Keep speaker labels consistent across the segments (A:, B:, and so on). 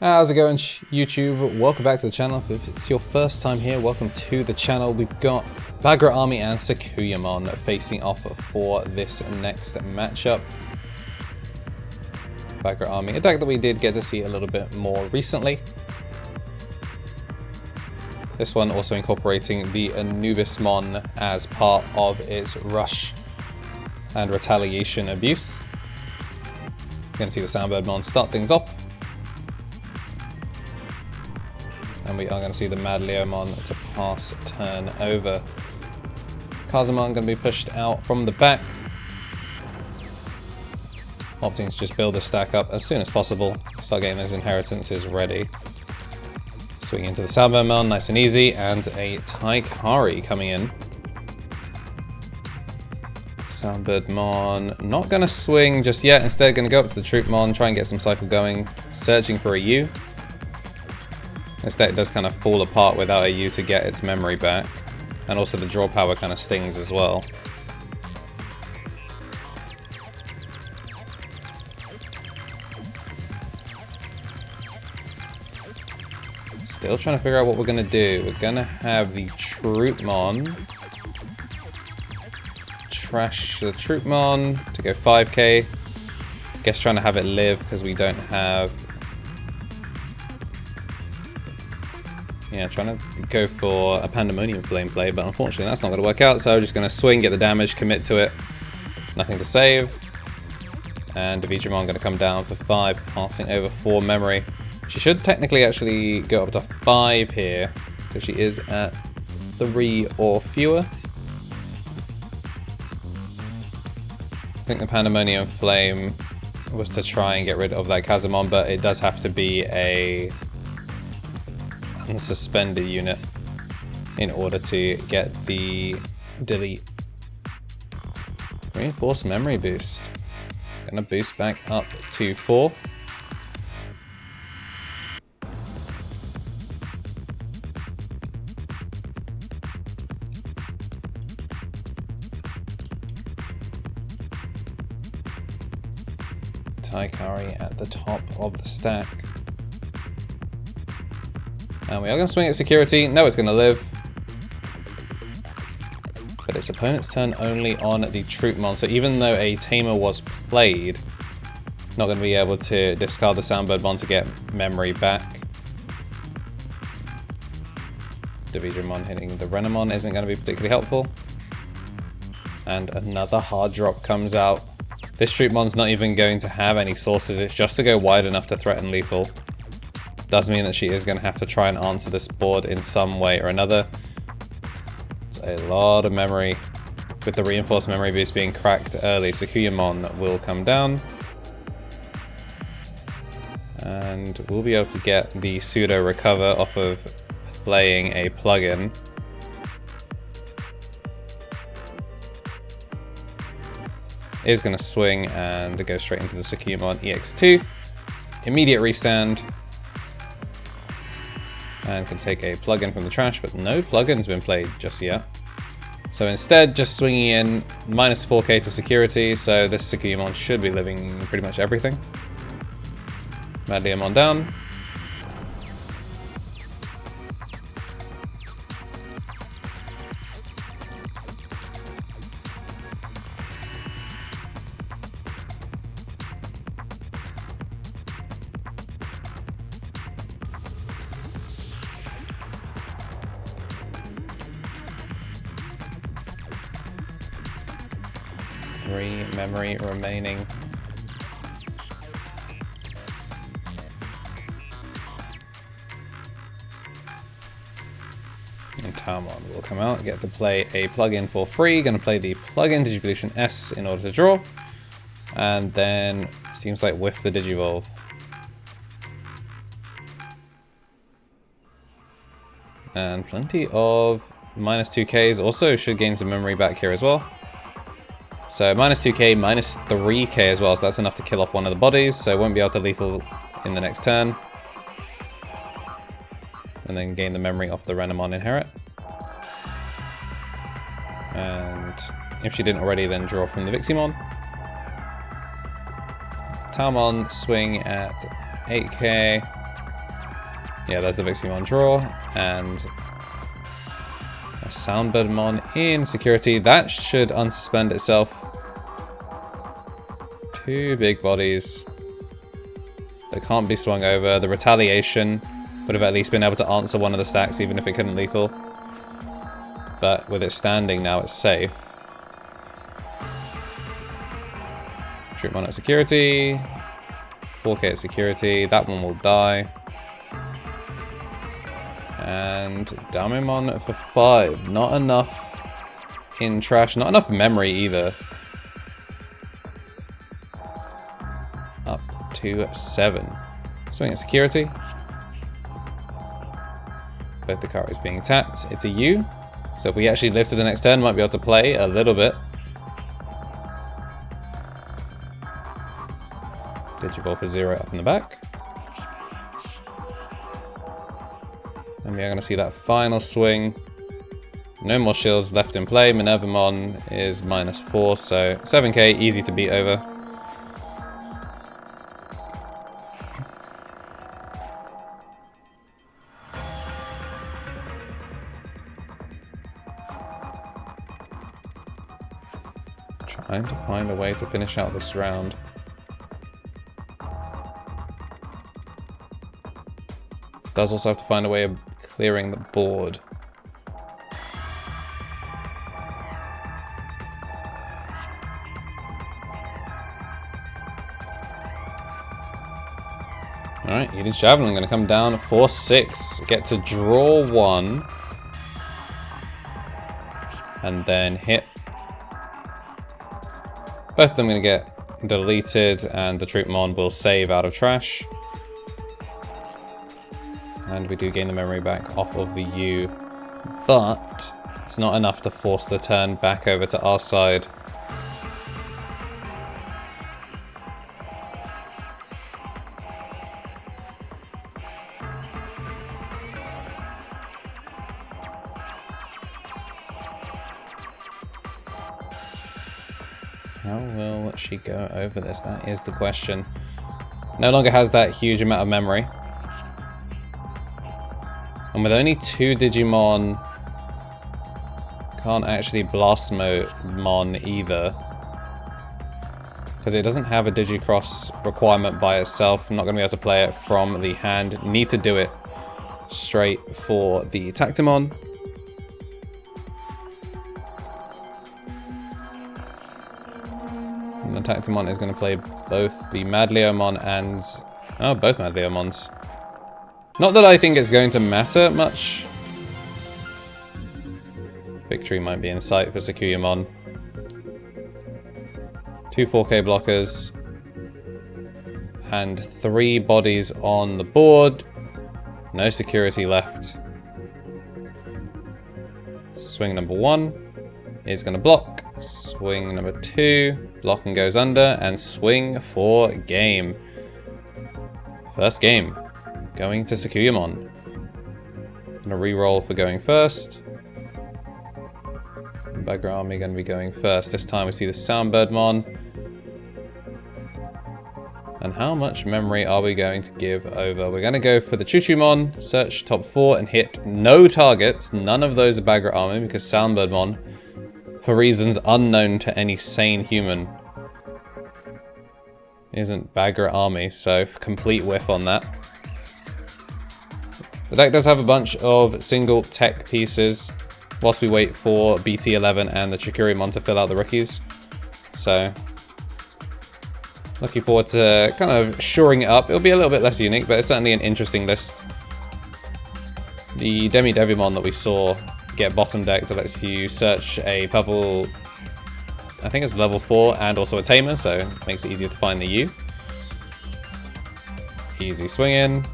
A: How's it going, YouTube? Welcome back to the channel. If it's your first time here, welcome to the channel. We've got Bagra Army and Sakuyamon facing off for this next matchup. Bagra Army, a deck that we did get to see a little bit more recently. This one also incorporating the anubismon as part of its rush and retaliation abuse. You're going to see the Soundbirdmon start things off. And we are going to see the Madleomon to pass turn over. Kazamon going to be pushed out from the back. Opting to just build the stack up as soon as possible. Start getting those inheritances ready. Swing into the Soundbirdmon, nice and easy. And a Taikari coming in. Soundbirdmon not going to swing just yet. Instead going to go up to the Troopmon, try and get some cycle going. Searching for a U. This deck does kind of fall apart without a U to get its memory back. And also the draw power kind of stings as well. Still trying to figure out what we're going to do. We're going to have the Troopmon trash the Troopmon to go 5k. Guess trying to have it live because we don't have... Yeah, trying to go for a Pandemonium Flame play, but unfortunately that's not going to work out, so just going to swing, get the damage, commit to it. Nothing to save. And Digimon going to come down for 5, passing over 4 memory. She should technically actually go up to 5 here, because she is at 3 or fewer. I think the Pandemonium Flame was to try and get rid of that Kazamon, but it does have to be a unsuspended unit in order to get the delete. Reinforced memory boost. Gonna boost back up to 4. Taikari at the top of the stack. And we are going to swing at security. No, it's going to live. But its opponent's turn only on the Troopmon. So even though a Tamer was played, not going to be able to discard the Soundbirdmon to get memory back. Digimon hitting the Renamon isn't going to be particularly helpful. And another hard drop comes out. This Troopmon's not even going to have any sources. It's just to go wide enough to threaten lethal. Does mean that she is going to have to try and answer this board in some way or another. It's a lot of memory. With the reinforced memory boost being cracked early, Sakuyamon will come down. And we'll be able to get the pseudo recover off of playing a plugin. Is going to swing and go straight into the Sakuyamon EX02. Immediate restand. And can take a plugin from the trash, but no plugin's been played just yet. So instead, just swinging in minus 4k to security, so this Sakuyamon should be living pretty much everything. Madleomon down. Three memory remaining. And Talmon will come out, get to play a plugin for free. Going to play the plugin Digivolution S in order to draw. And then seems like whiff the Digivolve. And plenty of minus 2Ks. Also should gain some memory back here as well. So minus 2k, minus 3k as well, so that's enough to kill off one of the bodies, so won't be able to lethal in the next turn. And then gain the memory off the Renamon inherit. And if she didn't already, then draw from the Veemon. Talmon swing at 8k. Yeah, there's the Veemon draw, and a Soundbirdmon in security. That should unsuspend itself. 2 big bodies that can't be swung over. The retaliation would have at least been able to answer one of the stacks, even if it couldn't lethal. But with it standing now, it's safe. Troopmon at security. 4K at security. That one will die. And Digimon for 5. Not enough in trash. Not enough memory either. Up to 7. Swing at security. Both the cards being tapped. It's a U. So if we actually live to the next turn, might be able to play a little bit. Digivolve for 0 up in the back. And we are going to see that final swing. No more shields left in play. Minervamon is -4, so 7k, easy to beat over. Trying to find a way to finish out this round. Does also have to find a way of clearing the board. Alright, Eden's Javelin going to come down 4-6. Get to draw 1. And then hit. Both of them going to get deleted, and the Troopmon will save out of trash. And we do gain the memory back off of the U, but it's not enough to force the turn back over to our side. How will she go over this? That is the question. No longer has that huge amount of memory. And with only 2 Digimon, can't actually Blastmon either. Because it doesn't have a Digicross requirement by itself. I'm not going to be able to play it from the hand. Need to do it straight for the Tactimon. And the Tactimon is going to play both the Madleomon and... oh, both Madleomons. Not that I think it's going to matter much. Victory might be in sight for Sakuyamon. 2 4K blockers. And 3 bodies on the board. No security left. Swing number 1 is going to block. Swing number 2. Block and goes under. And swing for game. First game. Going to Sakuyamon. Gonna re-roll for going first. Bagra Army gonna be going first. This time we see the Soundbirdmon. And how much memory are we going to give over? We're gonna go for the Chuchumon, search top 4 and hit no targets. None of those are Bagra Army because Soundbirdmon, for reasons unknown to any sane human, isn't Bagra Army, so complete whiff on that. The deck does have a bunch of single tech pieces whilst we wait for BT11 and the Sakuyamon to fill out the rookies. So, looking forward to kind of shoring it up. It'll be a little bit less unique, but it's certainly an interesting list. The Devimon that we saw get bottom decked that lets you search a purple, I think it's level 4, and also a Tamer, so it makes it easier to find the U. Easy swing in.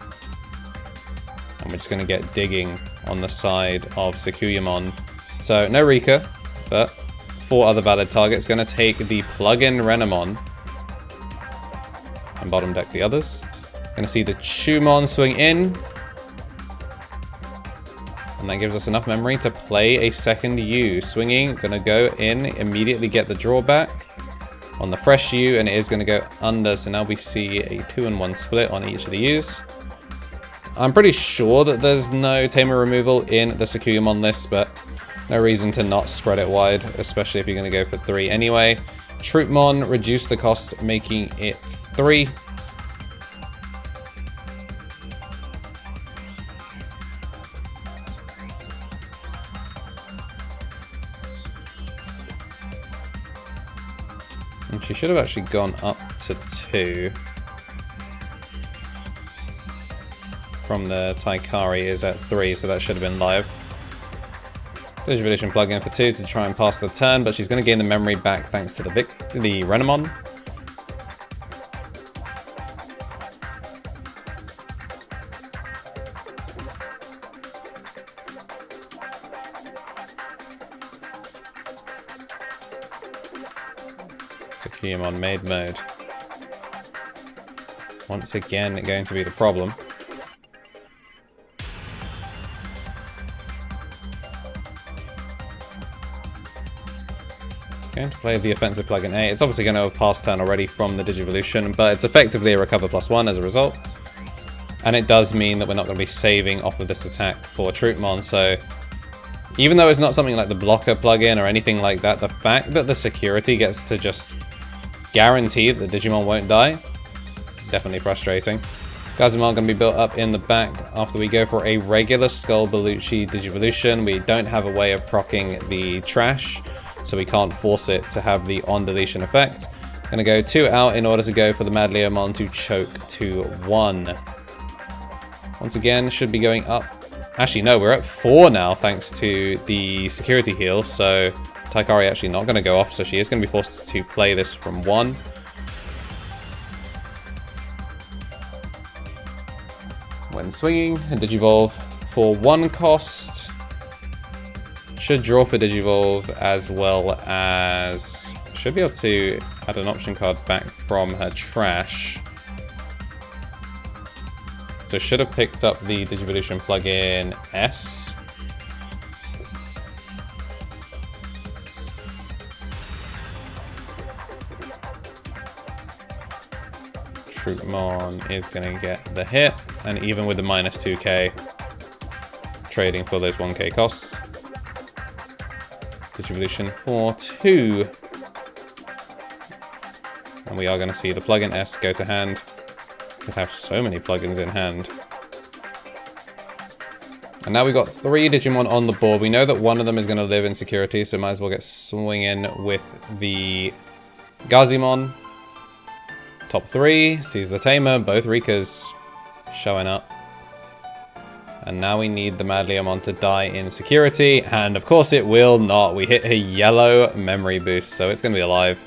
A: And we're just going to get digging on the side of Sakuyamon. So, no Rika, but 4 other valid targets. Going to take the plug-in Renamon and bottom deck the others. Going to see the Chumon swing in. And that gives us enough memory to play a second U. Swinging, going to go in, immediately get the drawback on the fresh U, and it is going to go under. So now we see a 2-in-1 split on each of the U's. I'm pretty sure that there's no Tamer removal in the Sakuyamon list, but no reason to not spread it wide, especially if you're going to go for 3 anyway. Troopmon, reduce the cost, making it 3. And she should have actually gone up to 2. From the Taikari is at 3, so that should have been live. Digivolution plug-in for 2 to try and pass the turn, but she's going to gain the memory back thanks to the Renamon. Sakuyamon maid mode. Once again, going to be the problem. Going to play the offensive plug-in A. It's obviously going to have passed turn already from the Digivolution, but it's effectively a recover +1 as a result. And it does mean that we're not going to be saving off of this attack for Troopmon, so even though it's not something like the blocker plug-in or anything like that, the fact that the security gets to just guarantee that the Digimon won't die, definitely frustrating. Gazimon going to be built up in the back after we go for a regular Skull Bellucci Digivolution. We don't have a way of proccing the trash, so we can't force it to have the on-deletion effect. Gonna go 2 out in order to go for the Mad Leomon to choke to 1. Once again, should be going up. Actually, no, we're at 4 now thanks to the security heal, so Taikari actually not gonna go off, so she is gonna be forced to play this from 1. When swinging, a Digivolve for 1 cost. Should draw for Digivolve, as well as should be able to add an option card back from her trash. So should have picked up the Digivolution plugin S. Troopmon is going to get the hit, and even with the -2k, trading for those 1k costs. Digivolution for 2. And we are going to see the plugin S go to hand. Could have so many plugins in hand. And now we've got 3 Digimon on the board. We know that one of them is going to live in security, so might as well get swinging with the Gazimon. Top 3 sees the Tamer, both Rikas showing up. And now we need the Mad Leomon to die in security, and of course it will not. We hit a yellow memory boost, so it's going to be alive.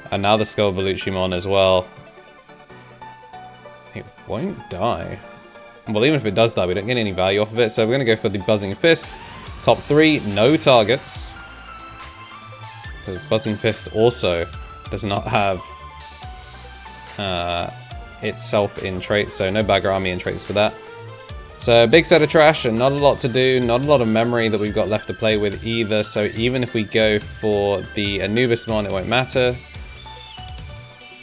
A: And now the Skull Bellucci-mon as well. It won't die. Well, even if it does die, we don't get any value off of it, so we're going to go for the Buzzing Fist. Top 3, no targets. Because Buzzing Fist also does not have itself in traits, so no Bagra army in traits for that. So big set of trash and not a lot to do, not a lot of memory that we've got left to play with either, so even if we go for the Anubismon, it won't matter.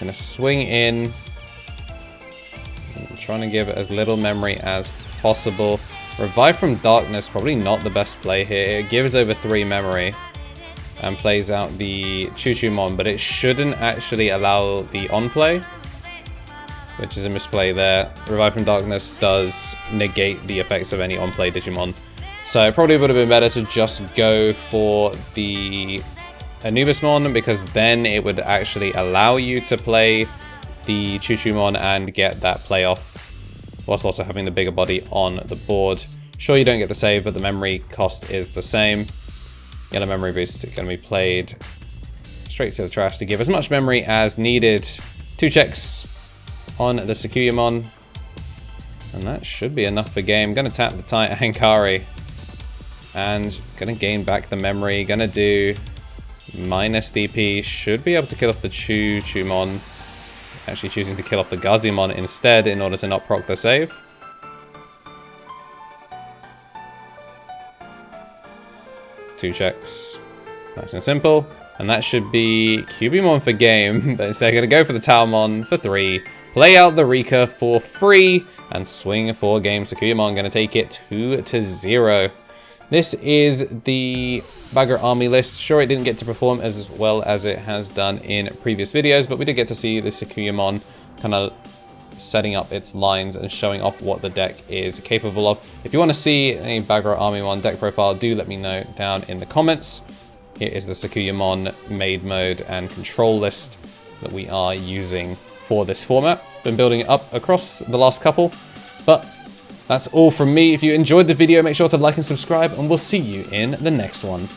A: Gonna swing in. I'm trying to give it as little memory as possible. Revive from Darkness, probably not the best play here. It gives over 3 memory and plays out the Choo-Choo-Mon, but it shouldn't actually allow the on-play, which is a misplay there. Revive from Darkness does negate the effects of any on-play Digimon. So it probably would have been better to just go for the Anubismon, because then it would actually allow you to play the Choo-Choo-Mon and get that play off, whilst also having the bigger body on the board. Sure, you don't get the save, but the memory cost is the same. Yellow memory boost is going to be played straight to the trash to give as much memory as needed. 2 checks on the Sakuyamon, and that should be enough for game. Gonna tap the Hankari and gonna gain back the memory. Gonna do -DP, should be able to kill off the Choo-Choo-Mon. Actually choosing to kill off the Gazimon instead in order to not proc the save. Two checks, nice and simple, and that should be Cubimon for game, but instead gonna go for the Taomon for 3. Play out the Rika for free, and swing for game. Sakuyamon going to take it 2-0. This is the Bagra army list. Sure, it didn't get to perform as well as it has done in previous videos, but we did get to see the Sakuyamon kind of setting up its lines and showing off what the deck is capable of. If you want to see a Bagra Army 1 deck profile, do let me know down in the comments. Here is the Sakuyamon maid mode and control list that we are using for this format. Been building it up across the last couple, but that's all from me. If you enjoyed the video, make sure to like and subscribe, and we'll see you in the next one.